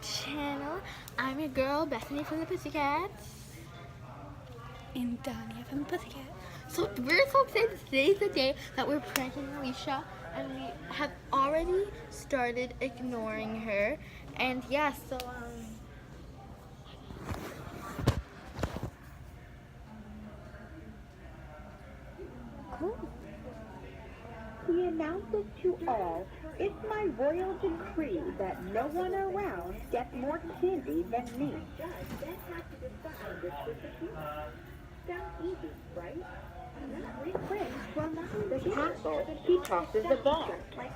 channel. I'm your girl, Bethany from the Pussycats. And Dania from the Pussycat. So we're so excited. Today's the day that we're pranking Alicia, and we have already started ignoring her. And yeah, so Cool. He announces to all, it's my royal decree that no one around gets more candy than me. Sounds easy, right? The castle, he tosses a ball.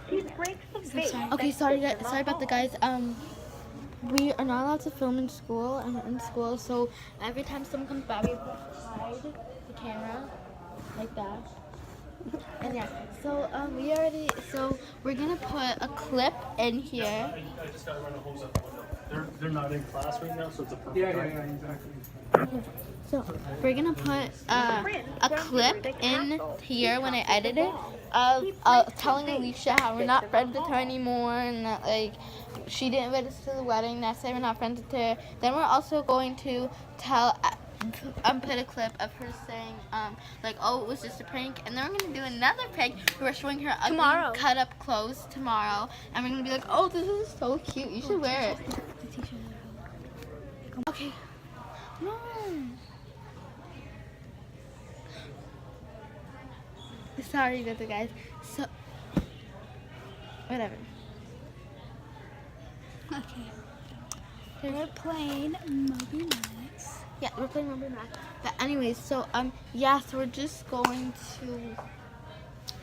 He breaks the vase. okay, sorry about the guys. We are not allowed to film in school. I'm in school, so every time someone comes by, we have to hide the camera like that. And yeah, so we're gonna put a clip in here. I just gotta run a hose up the window. They're not in class right now, so it's a perfect time. Exactly. So we're gonna put a clip in here when I edit it of telling Alicia how we're not friends with her anymore, and that like she didn't invite us to the wedding. That's why we're not friends with her. Then we're also going to put a clip of her saying like, oh, it was just a prank, and then we're gonna do another prank. We're showing her ugly Tomorrow. cut up clothes tomorrow, and we're gonna be like, oh, this is so cute. You should wear it. Okay. No. Sorry about the guys. So whatever. Okay. We're playing Moby Max. Yeah, we're playing Moby Max. But anyways, so yeah, so we're just going to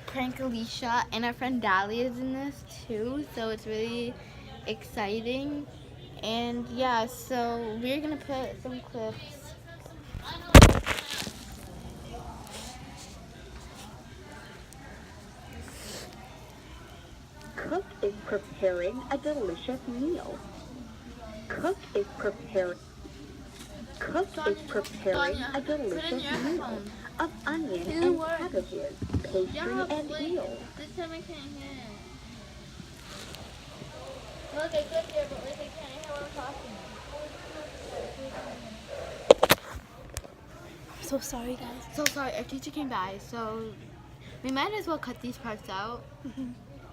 prank Alicia, and our friend Dahlia is in this too, so it's really exciting. And yeah, so we're gonna put some clips. Cook is preparing a delicious meal. Cook is preparing a delicious meal of onion and cabbages, pastry and eel. This time I can't hear it. Look, I could hear, but like I can't hear what I'm talking. I'm so sorry, guys. So sorry, our teacher came by, so we might as well cut these parts out.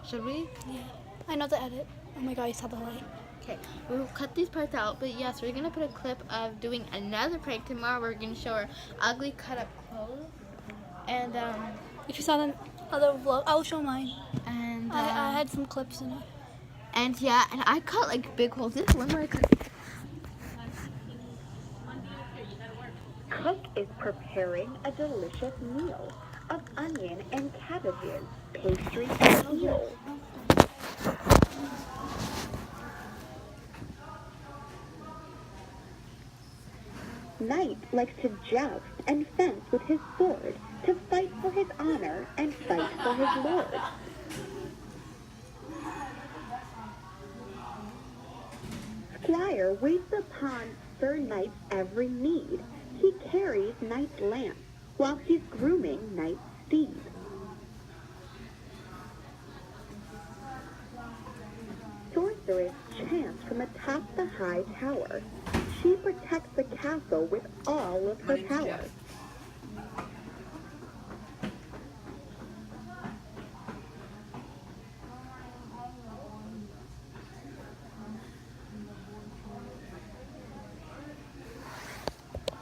Should we? Yeah. I know the edit. Oh my god, I saw the light. Okay, we'll cut these parts out, but yes, we're gonna put a clip of doing another prank tomorrow. We're gonna show her ugly cut up clothes, and If you saw the other vlog, I'll show mine. and I had some clips in it. and yeah, and I cut like big holes. This one where I cut. Cook is preparing a delicious meal of onion and cabbages, pastry and eel. Knight likes to joust and fence with his sword, to fight for his honor and fight for his lord. Squire waits upon Sir Knight's every need. He carries Knight's lance while he's grooming Knight's steed. Sorceress chants from atop the high tower. She protects the castle with all of her power.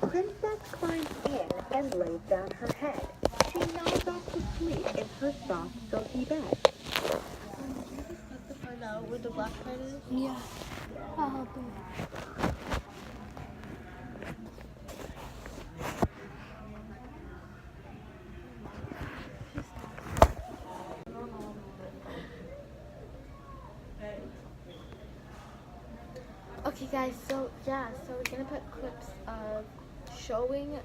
Princess climbs in and lays down her head. She nods off to sleep in her soft, silky bed. Cut the part out where the black part is. Yeah. I'll help you. Okay, guys. So yeah, so we're gonna put clips of showing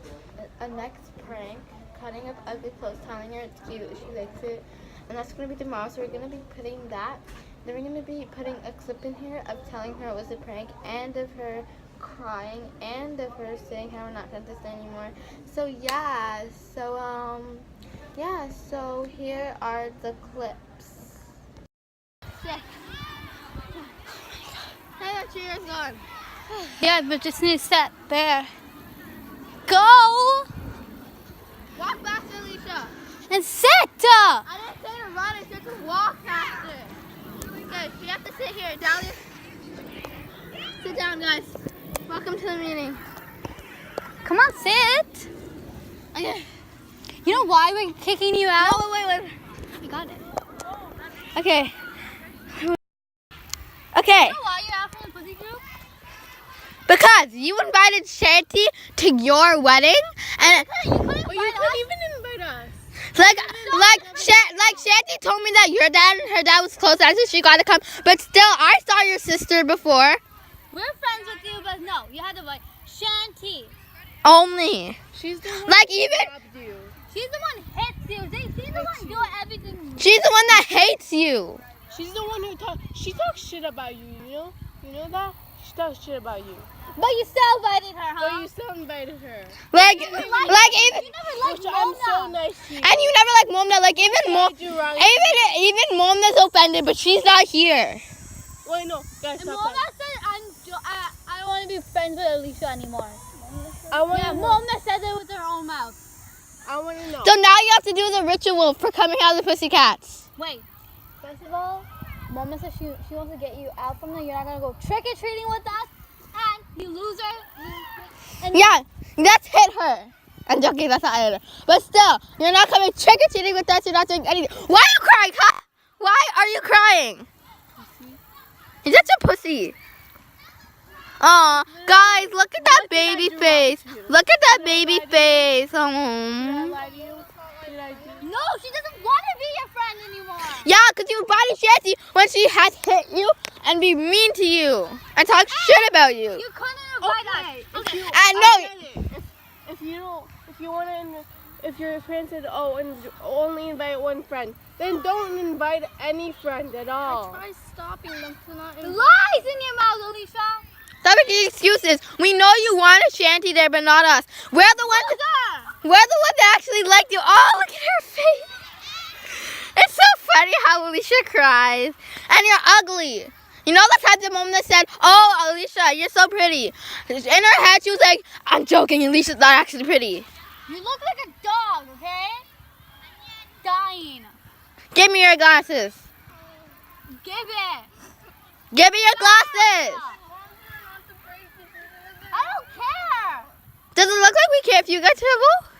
a next prank, cutting up ugly clothes, telling her it's cute, she likes it, and that's gonna be tomorrow. So we're gonna be putting that. Then we're gonna be putting a clip in here of telling her it was a prank, and of her crying, and of her saying how we're not friends anymore. So yeah, so here are the clips. Sick. Hey, chair is gone. Yeah, but just need to sit there. Go Walk faster, Alicia. and sit. I didn't say to run, I said to walk faster. Okay, you have to sit here. Dahlia. Sit down, guys. Welcome to the meeting. Come on, sit. Okay. You know why we're kicking you out? Oh, wait. I got it. Okay. Okay. You know why you're out from the pussy group? Because you invited Shanty to your wedding, and You couldn't even invite us. Like Shanty told me that your dad and her dad was close, so she got to come. But still, I saw your sister before. We're friends with you, but no, you had to invite Shanty. Only. She's the one Like who even. robbed you. She's the one who hits you. She's the one doing everything. She's the one that hates you. She's the one who she talks shit about you, you know? You know that? She talks shit about you. But you still invited her, But huh? you still invited her. Like You even. never liked Which I'm so Mona. nice to you. And you never like Momna. Like even even Momna's offended, but she's not here. Wait, no. Guys, And stop Mona that. said, I don't want to be friends with Alicia anymore. I want Yeah, to know. Mona said it with her own mouth. I want to know. So now you have to do the ritual for coming out of the Pussycats. Wait. First of all, Mama says she wants to get you out from there. You're not going to go trick-or-treating with us. And you loser. And Yeah, let's hit her. I'm joking, that's not hit her. But still, you're not coming trick or treating with us. You're not doing anything. Why are you crying, huh? Why are you crying? You're such a pussy. Aw, guys, look at that baby face. Look at that baby face. Did I Oh. lie to you? Did I do? No, she doesn't want to be your friend anymore. Yeah, because you invited Shanty when she has hit you and be mean to you and talk shit about you. You couldn't invite us. If you, I know. get it. If you don't, if you want to, if your friend said, oh, and only invite one friend, then don't invite any friend at all. Try stopping them to not Lies in your mouth, Alicia. Stop making excuses. We know you wanted Shanty there, but not us. We're the ones that actually liked you. Oh, look at her face. It's so funny how Alicia cries. And you're ugly. You know the time the mom that said, oh, Alicia, you're so pretty. In her head, she was like, I'm joking. Alicia's not actually pretty. You look like a dog, okay? Dying. Give me your glasses. Give it. Give me your glasses. I don't care. Does it look like we care if you get trouble?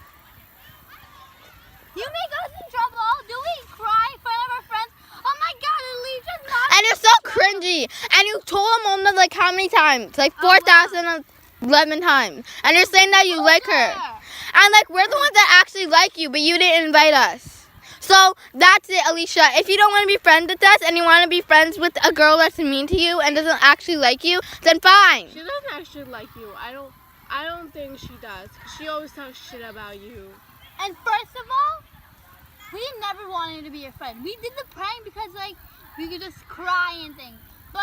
You make us in trouble. Do we cry in front of our friends? Oh my God, Alicia's not. And you're so cringy. And you told mom that like how many times? Like 4,011 times. And you're saying that you like her. And like we're the ones that actually like you, but you didn't invite us. So that's it, Alicia. If you don't want to be friends with us and you want to be friends with a girl that's mean to you and doesn't actually like you, then fine. She doesn't actually like you. I don't think she does. She always talks shit about you. And first of all, we never wanted to be your friend. We did the prank because like we could just cry and things. But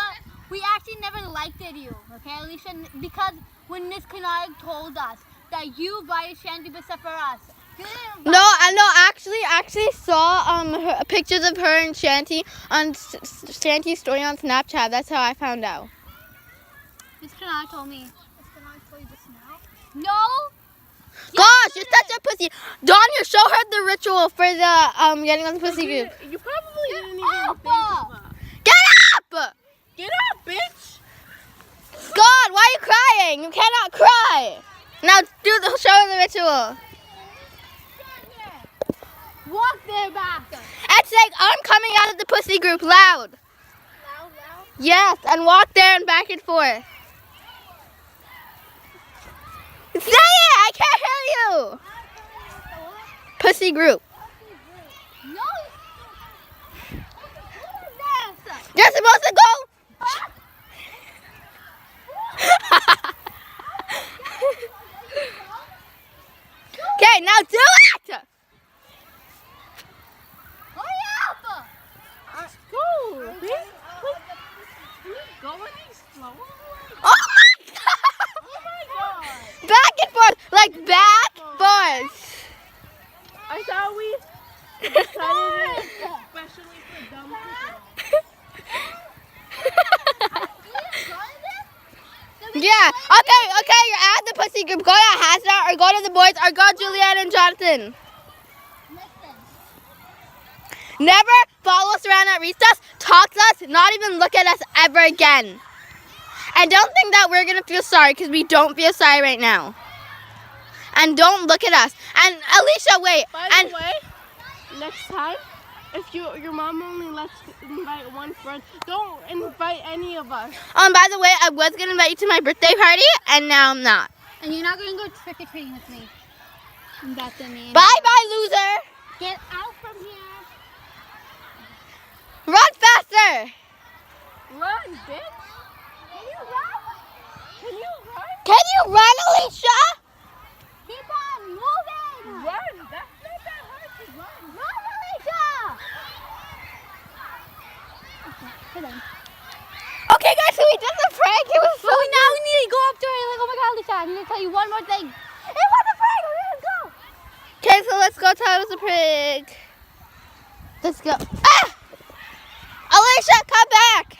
we actually never liked you, okay, Alicia? Because when Miss Canard told us that you invited Shanty except for us. You didn't invite No, I know. Actually saw pictures of her and Shanty on Shanty's story on Snapchat. That's how I found out. Miss Canard told me. Miss Canard told you just now? No. Gosh, you're such a pussy. Donya, show her the ritual for the getting on the pussy group. You probably didn't even up. think of that. Get up! Get up, bitch! God, why are you crying? You cannot cry. Now show her the ritual. Walk there back. And say, I'm coming out of the pussy group loud. Loud. Yes, and walk there and back and forth. Say it! I can't hear you! Pussy group. No. What is this? You're supposed to go. Okay, now do it! Hurry up! Go, bitch! Go any slower? Oh my god! Oh my god! Back and forth, like back, forth. I thought we decided it especially for dumb people. You done this? Yeah. Okay. You're at the pussy group. Go to Hazard or go to the boys or go to Juliet and Jonathan. Listen. Never follow us around at recess. Talk to us. Not even look at us ever again. And don't think that we're gonna feel sorry because we don't feel sorry right now. And don't look at us. And Alicia, wait. By And the way, next time, if your mom only lets invite one friend, don't invite any of us. by the way, I was gonna invite you to my birthday party, and now I'm not. And you're not going to go trick or treating with me. That's the name. Bye, loser. Get out from here. Run faster. Run, bitch! Can you run? Can you run? Can you run, Alicia? Keep on moving. Run! That's not that hard to run. Run, Alicia. Hold on. Okay, guys, so we did the prank. It was so So now we need to go up to her like, oh my God, Alicia, I need to tell you one more thing. It was a prank. Let's go. Okay, so let's go tell it was a prank. Let's go. Ah! Alicia, come back.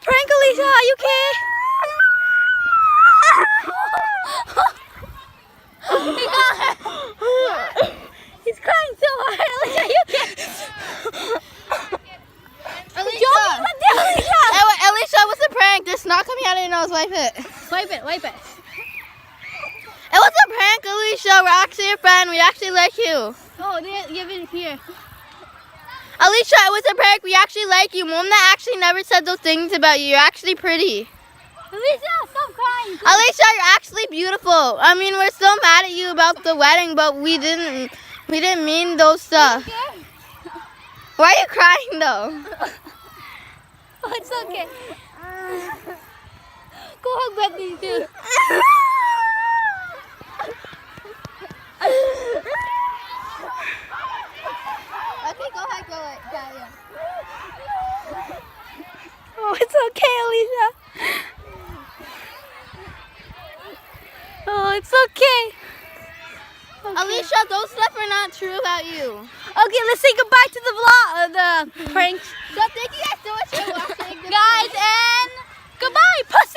Prank, Alicia, are you okay? He's crying so hard, Alicia, are you okay? Alicia, what's a prank? There's snot coming out of your nose, wipe it. Wipe it, wipe it. It was a prank, Alicia, we're actually your friend, we actually like you. Oh, you have it here. Alicia, it was a prank, we actually like you. Mom actually never said those things about you, you're actually pretty. Alicia, stop crying. Alicia, you're actually beautiful. I mean, we're still mad at you about the wedding, but we didn't mean those stuff. Okay. Why are you crying though? Oh, it's okay. Go hug Bethany too. Okay, go ahead, yeah. Oh, it's okay, Alicia. Oh, it's okay. Alicia, those stuff are not true about you. Okay, let's say goodbye to the vlog, the prank. So thank you guys so much for watching. Guys, and goodbye. Pussy.